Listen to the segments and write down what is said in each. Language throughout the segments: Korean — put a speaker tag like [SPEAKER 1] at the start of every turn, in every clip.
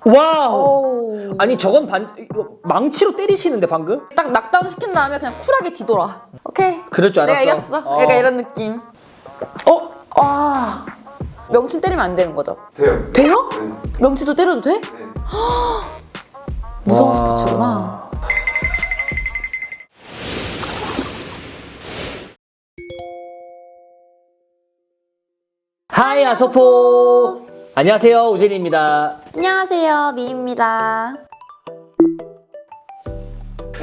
[SPEAKER 1] 와우. 아니 저건 이거 망치로 때리시는데 방금?
[SPEAKER 2] 딱 낙다운 시킨 다음에 그냥 쿨하게 뒤돌아. 오케이.
[SPEAKER 1] 그럴 줄 알았어.
[SPEAKER 2] 내가 이겼어. 약간 이런 느낌. 명치 때리면 안 되는 거죠?
[SPEAKER 3] 돼요.
[SPEAKER 2] 돼요?
[SPEAKER 3] 네.
[SPEAKER 2] 명치도 때려도 돼?
[SPEAKER 3] 네.
[SPEAKER 2] 무서운
[SPEAKER 1] 와.
[SPEAKER 2] 스포츠구나.
[SPEAKER 1] 하이 아소포. 안녕하세요 우진입니다.
[SPEAKER 2] 안녕하세요, 미입니다.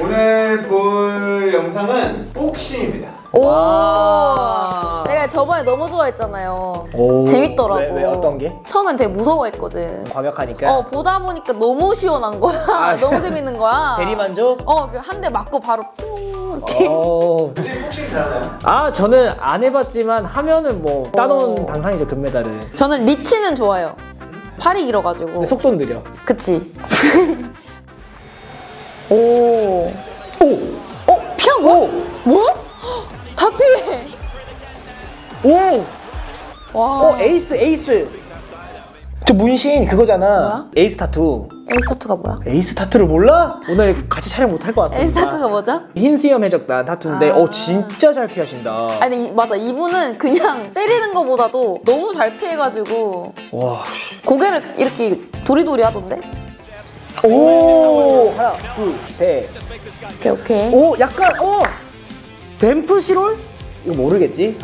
[SPEAKER 3] 오늘 볼 영상은 복싱입니다.
[SPEAKER 2] 오.
[SPEAKER 1] 와.
[SPEAKER 2] 내가 저번에 너무 좋아했잖아요.
[SPEAKER 1] 오.
[SPEAKER 2] 재밌더라고.
[SPEAKER 1] 왜 어떤 게?
[SPEAKER 2] 처음엔 되게 무서워했거든.
[SPEAKER 1] 과격하니까.
[SPEAKER 2] 보다 보니까 너무 시원한 거야. 너무 재밌는 거야.
[SPEAKER 1] 대리만족?
[SPEAKER 2] 한 대 맞고 바로 뿡 이렇게.
[SPEAKER 3] 우진 복싱 잘하나요?
[SPEAKER 1] 아 저는 안 해봤지만 하면은 뭐 따놓은 당상이죠 금메달을.
[SPEAKER 2] 저는 리치는 좋아요. 팔이 길어가지고.
[SPEAKER 1] 근데 속도는 느려.
[SPEAKER 2] 그치. 오. 피하고? 뭐? 다 피해.
[SPEAKER 1] 오!
[SPEAKER 2] 와.
[SPEAKER 1] 에이스. 저 문신 그거잖아.
[SPEAKER 2] 뭐야?
[SPEAKER 1] 에이스 타투.
[SPEAKER 2] 에이스 타투가 뭐야?
[SPEAKER 1] 에이스 타투를 몰라? 오늘 같이 촬영 못 할 것 같습니다.
[SPEAKER 2] 에이스 타투가 뭐죠?
[SPEAKER 1] 흰 수염 해적단 타투인데 진짜 잘 피하신다.
[SPEAKER 2] 아니 맞아, 이분은 그냥 때리는 거보다도 너무 잘 피해가지고
[SPEAKER 1] 와.
[SPEAKER 2] 고개를 이렇게 도리도리 하던데?
[SPEAKER 1] 오! 하나, 둘, 셋.
[SPEAKER 2] 오케이.
[SPEAKER 1] 오, 약간 댐프 시롤? 이거 모르겠지?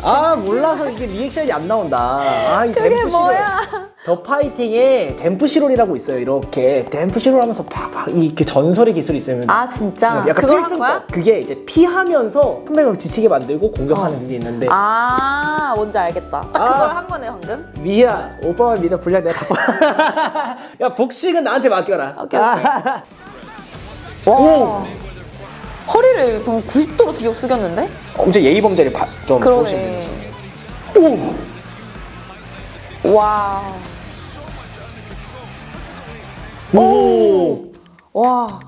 [SPEAKER 1] 몰라서 이게 리액션이 안 나온다. 이
[SPEAKER 2] 그게
[SPEAKER 1] 댐프 시롤.
[SPEAKER 2] 뭐야?
[SPEAKER 1] 더 파이팅에 댐프 시롤이라고 있어요. 이렇게 댐프 시롤 하면서 팍팍 이렇게 전설의 기술이 있으면
[SPEAKER 2] 진짜?
[SPEAKER 1] 약간
[SPEAKER 2] 그걸 한
[SPEAKER 1] 필승법.
[SPEAKER 2] 거야?
[SPEAKER 1] 그게 이제 피하면서 상대방을 지치게 만들고 공격하는 게 있는데
[SPEAKER 2] 뭔지 알겠다. 딱 그걸 한 거네 방금?
[SPEAKER 1] 미야, 오빠만 믿어. 분량 내가 다 봐. 야, 복식은 나한테 맡겨라.
[SPEAKER 2] 오케이.
[SPEAKER 1] 오!
[SPEAKER 2] 허리를 그냥 90도로 지겨 숙였는데?
[SPEAKER 1] 엄청 예의범죄를 좀 좋으신
[SPEAKER 2] 그러네.
[SPEAKER 1] 분이시네.
[SPEAKER 2] 와.
[SPEAKER 1] 오!
[SPEAKER 2] 와.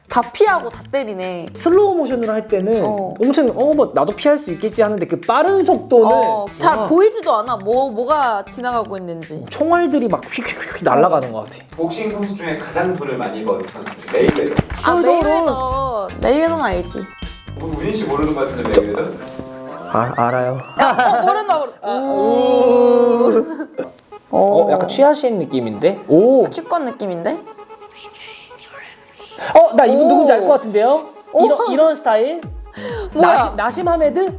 [SPEAKER 2] 다 피하고 다 때리네.
[SPEAKER 1] 슬로우 모션으로 할 때는 엄청 뭐 나도 피할 수 있겠지 하는데 그 빠른 속도는
[SPEAKER 2] 잘
[SPEAKER 1] 와,
[SPEAKER 2] 보이지도 않아. 뭐가 지나가고 있는지.
[SPEAKER 1] 총알들이 막 휙휙휙 날아가는 것 같아.
[SPEAKER 3] 복싱 선수 중에 가장 돈을 많이 버는 선수 메이웨더.
[SPEAKER 2] 메이웨더. 메이웨더는 알지.
[SPEAKER 3] 우진 씨 모르는 것 같은데 메이웨더?
[SPEAKER 1] 알아요.
[SPEAKER 2] 모른다.
[SPEAKER 1] 약간 취하신 느낌인데? 오!
[SPEAKER 2] 축권 느낌인데?
[SPEAKER 1] 나 이분 누군지 알 것 같은데요? 이런 스타일?
[SPEAKER 2] 뭐야?
[SPEAKER 1] 나심 하메드?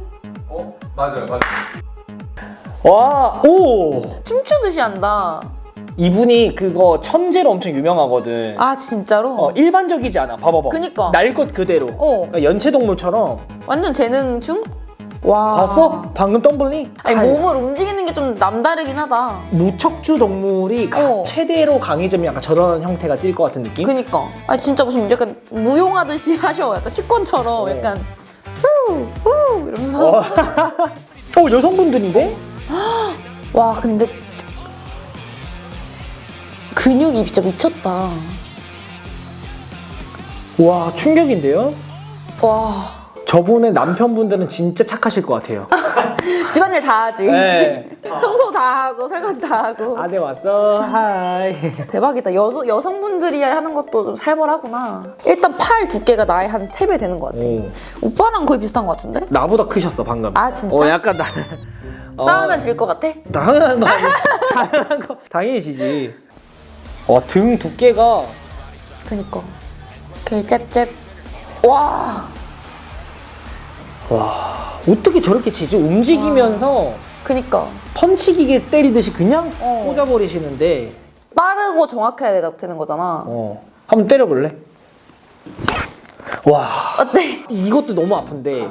[SPEAKER 3] 맞아요.
[SPEAKER 1] 와! 오!
[SPEAKER 2] 춤추듯이 한다.
[SPEAKER 1] 이분이 그거 천재로 엄청 유명하거든.
[SPEAKER 2] 진짜로?
[SPEAKER 1] 일반적이지 않아. 봐봐봐.
[SPEAKER 2] 그니까.
[SPEAKER 1] 날 것 그대로. 연체동물처럼.
[SPEAKER 2] 완전 재능충? 와.
[SPEAKER 1] 봤어? 방금 덤블링?
[SPEAKER 2] 몸을 움직이는 게 좀 남다르긴 하다.
[SPEAKER 1] 무척주 동물이 최대로 강해지면 약간 저런 형태가 뛸 것 같은 느낌?
[SPEAKER 2] 그니까. 진짜 무슨 약간 무용하듯이 하셔. 약간 축권처럼 약간 후 이러면서.
[SPEAKER 1] 여성분들인데?
[SPEAKER 2] 와, 근데 근육이 진짜 미쳤다.
[SPEAKER 1] 와, 충격인데요?
[SPEAKER 2] 와.
[SPEAKER 1] 저분의 남편분들은 진짜 착하실 것 같아요.
[SPEAKER 2] 집안일 다 하지.
[SPEAKER 1] 네.
[SPEAKER 2] 청소 다 하고 설거지 다 하고.
[SPEAKER 1] 아네 왔어. 하이.
[SPEAKER 2] 대박이다. 여성분들이 하는 것도 좀 살벌하구나. 일단 팔 두께가 나의 한 3배 되는 것 같아. 오빠랑 거의 비슷한 것 같은데?
[SPEAKER 1] 나보다 크셨어 방금.
[SPEAKER 2] 진짜?
[SPEAKER 1] 약간
[SPEAKER 2] 싸우면 질 것 같아?
[SPEAKER 1] 당연한 거 아니야? 당연한 거. 당연히 지지. 등 두께가.
[SPEAKER 2] 그니까. 오케이, 잽잽. 와.
[SPEAKER 1] 어떻게 저렇게 치지? 움직이면서
[SPEAKER 2] 그니까.
[SPEAKER 1] 펀치기계 때리듯이 그냥 꽂아버리시는데.
[SPEAKER 2] 빠르고 정확해야 되는 거잖아.
[SPEAKER 1] 한번 때려볼래? 와.
[SPEAKER 2] 어때?
[SPEAKER 1] 이것도 너무 아픈데.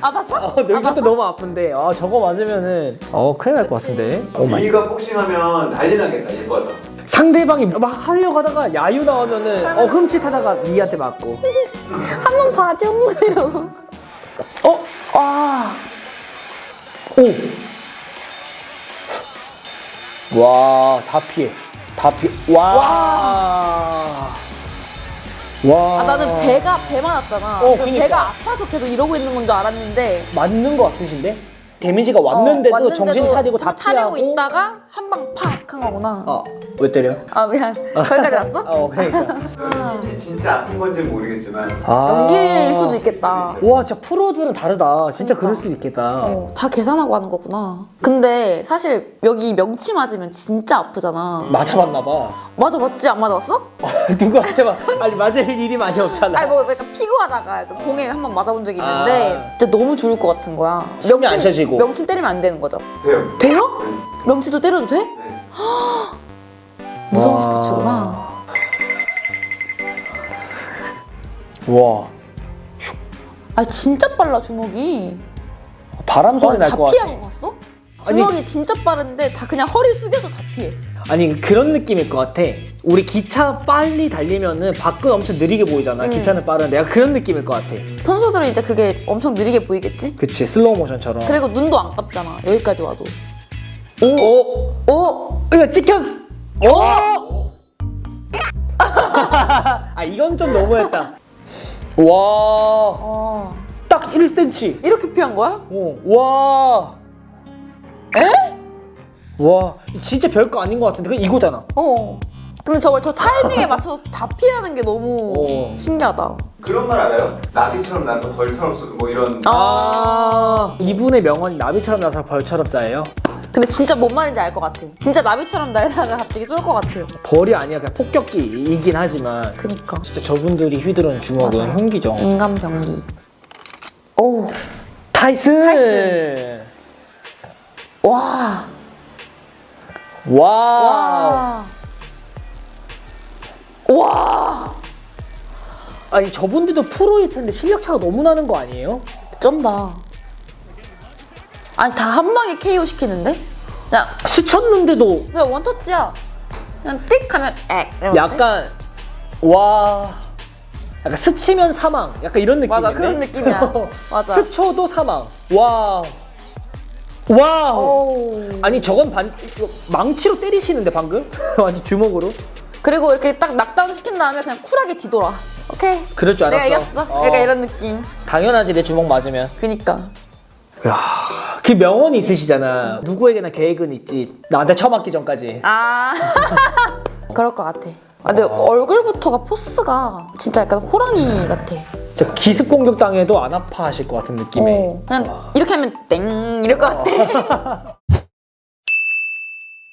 [SPEAKER 2] 아팠어?
[SPEAKER 1] 이것도 너무 아픈데. 저거 맞으면은 큰일 날 것 같은데.
[SPEAKER 3] 미가 복싱하면 난리 나겠다 예뻐서.
[SPEAKER 1] 상대방이 막 하려고 하다가 야유 나오면은 흠칫하다가 미한테 맞고.
[SPEAKER 2] 한 번 봐줘 이러고. 와.
[SPEAKER 1] 와, 다 피해. 와.
[SPEAKER 2] 나는 배 맞았잖아.
[SPEAKER 1] 그러니까.
[SPEAKER 2] 배가 아파서 계속 이러고 있는 건 줄 알았는데.
[SPEAKER 1] 맞는 거 같으신데? 데미지가 왔는데도 정신 차리고 다
[SPEAKER 2] 차리고
[SPEAKER 1] 피하고.
[SPEAKER 2] 있다가 한 방 팍 한 거구나.
[SPEAKER 1] 왜 때려?
[SPEAKER 2] 아 미안. 거기까지 왔어?
[SPEAKER 1] 그러니까.
[SPEAKER 3] 연기인지 진짜 아픈 건지는 모르겠지만
[SPEAKER 2] 연기일 수도 있겠다.
[SPEAKER 1] 와, 진짜 프로들은 다르다. 진짜 그럴 수도 있겠다.
[SPEAKER 2] 다 계산하고 하는 거구나. 근데 사실 여기 명치 맞으면 진짜 아프잖아.
[SPEAKER 1] 맞아봤나 봐.
[SPEAKER 2] 맞아 맞지? 안 맞아봤어?
[SPEAKER 1] 누구한테 아니 맞을 일이 많이 없잖아.
[SPEAKER 2] 아니 뭐 약간 피구하다가 공에 한 번 맞아본 적이 있는데 진짜 너무 죽을 것 같은 거야.
[SPEAKER 1] 숨이 안 쉬어지고.
[SPEAKER 2] 명치 때리면 안 되는 거죠?
[SPEAKER 3] 돼요.
[SPEAKER 2] 돼요?
[SPEAKER 3] 네.
[SPEAKER 2] 명치도 때려도 돼?
[SPEAKER 3] 네.
[SPEAKER 2] 무서운
[SPEAKER 1] 와.
[SPEAKER 2] 스포츠구나.
[SPEAKER 1] 와,
[SPEAKER 2] 아 진짜 빨라 주먹이.
[SPEAKER 1] 바람 소리 날
[SPEAKER 2] 다
[SPEAKER 1] 것 같아.
[SPEAKER 2] 피한 거 봤어? 주먹이 진짜 빠른데 다 그냥 허리 숙여서 다 피해.
[SPEAKER 1] 아니 그런 느낌일 것 같아. 우리 기차 빨리 달리면은 밖은 엄청 느리게 보이잖아. 기차는 빠른데 약간 그런 느낌일 것 같아.
[SPEAKER 2] 선수들은 이제 그게 엄청 느리게 보이겠지?
[SPEAKER 1] 그치, 슬로우 모션처럼.
[SPEAKER 2] 그리고 눈도 안 감잖아. 여기까지 와도.
[SPEAKER 1] 오!
[SPEAKER 2] 오!
[SPEAKER 1] 이거 찍혔어! 오! 아, 이건 좀 너무했다. 와, 딱 1cm.
[SPEAKER 2] 이렇게 피한 거야?
[SPEAKER 1] 와.
[SPEAKER 2] 에?
[SPEAKER 1] 와, 진짜 별거 아닌 것 같은데. 이거잖아.
[SPEAKER 2] 근데 저 타이밍에 맞춰서 다 피하는 게 너무 신기하다.
[SPEAKER 3] 그런 말 알아요? 나비처럼 나서 벌처럼 쏘는 뭐 이런
[SPEAKER 1] 이분의 명언이 나비처럼 나서 벌처럼 쌓여요?
[SPEAKER 2] 근데 진짜 뭔 말인지 알 것 같아. 진짜 나비처럼 날다가 갑자기 쏠 것 같아요.
[SPEAKER 1] 벌이 아니야. 그냥 폭격기이긴 하지만
[SPEAKER 2] 그니까.
[SPEAKER 1] 진짜 저분들이 휘두르는 주먹은
[SPEAKER 2] 맞아요.
[SPEAKER 1] 흉기죠.
[SPEAKER 2] 인간 병기. 오.
[SPEAKER 1] 타이슨!
[SPEAKER 2] 와.
[SPEAKER 1] 와.
[SPEAKER 2] 와.
[SPEAKER 1] 아니 저분들도 프로일 텐데 실력 차가 너무 나는 거 아니에요?
[SPEAKER 2] 쩐다. 아니 다 한 방에 KO 시키는데? 그냥
[SPEAKER 1] 스쳤는데도
[SPEAKER 2] 원터치야. 그냥 띡 하면 액. 이러는데?
[SPEAKER 1] 약간 와, 약간 스치면 사망 약간 이런 느낌인데.
[SPEAKER 2] 맞아, 그런 느낌이야. 맞아.
[SPEAKER 1] 스쳐도 사망. 와. 와우.
[SPEAKER 2] 오.
[SPEAKER 1] 아니 저건 망치로 때리시는데 방금? 완전 주먹으로.
[SPEAKER 2] 그리고 이렇게 딱 낙다운 시킨 다음에 그냥 쿨하게 뒤돌아. 오케이.
[SPEAKER 1] 그럴 줄 알았어.
[SPEAKER 2] 내가 이겼어. 약간 이런 느낌.
[SPEAKER 1] 당연하지, 내 주먹 맞으면.
[SPEAKER 2] 그니까.
[SPEAKER 1] 야, 그 명언이 있으시잖아. 누구에게나 계획은 있지. 나한테 처맞기 전까지.
[SPEAKER 2] 아. 그럴 것 같아. 근데 얼굴부터가 포스가 진짜 약간 호랑이 같아.
[SPEAKER 1] 진짜 기습 공격 당해도 안 아파하실 것 같은 느낌에.
[SPEAKER 2] 그냥 이렇게 하면 땡 이럴 것 같아.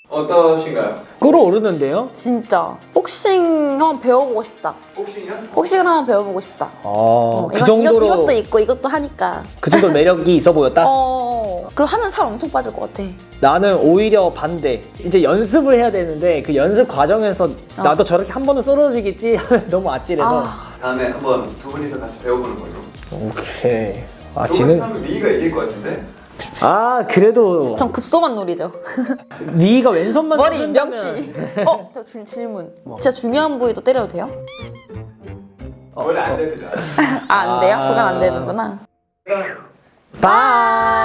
[SPEAKER 3] 어떠신가요?
[SPEAKER 1] 끌어오르는데요?
[SPEAKER 2] 진짜. 복싱 한번 배워보고 싶다.
[SPEAKER 3] 복싱이요?
[SPEAKER 2] 복싱을 한번 배워보고 싶다.
[SPEAKER 1] 그 정도로
[SPEAKER 2] 이것도 있고 이것도 하니까.
[SPEAKER 1] 그 정도 매력이 있어 보였다?
[SPEAKER 2] 그리고 하면 살 엄청 빠질 것 같아.
[SPEAKER 1] 나는 오히려 반대. 이제 연습을 해야 되는데 그 연습 과정에서 나도 저렇게 한 번은 쓰러지겠지 하면 너무 아찔해서.
[SPEAKER 3] 다음에 한번 두 분이서 같이 배워보는 걸로.
[SPEAKER 1] 오케이. 아,
[SPEAKER 3] 두
[SPEAKER 1] 지는.
[SPEAKER 3] 분이서 하면 미희가 이길 것 같은데?
[SPEAKER 1] 아, 그래도
[SPEAKER 2] 전 급소만 노리죠.
[SPEAKER 1] 니가 왼손만
[SPEAKER 2] 머리,
[SPEAKER 1] 쓴다면-
[SPEAKER 2] 명치. 저 질문. 진짜 중요한 부위도 때려도 돼요?
[SPEAKER 3] 원래 안 됩니다.
[SPEAKER 2] 안 돼요? 그건 안 되는구나.
[SPEAKER 1] 바이.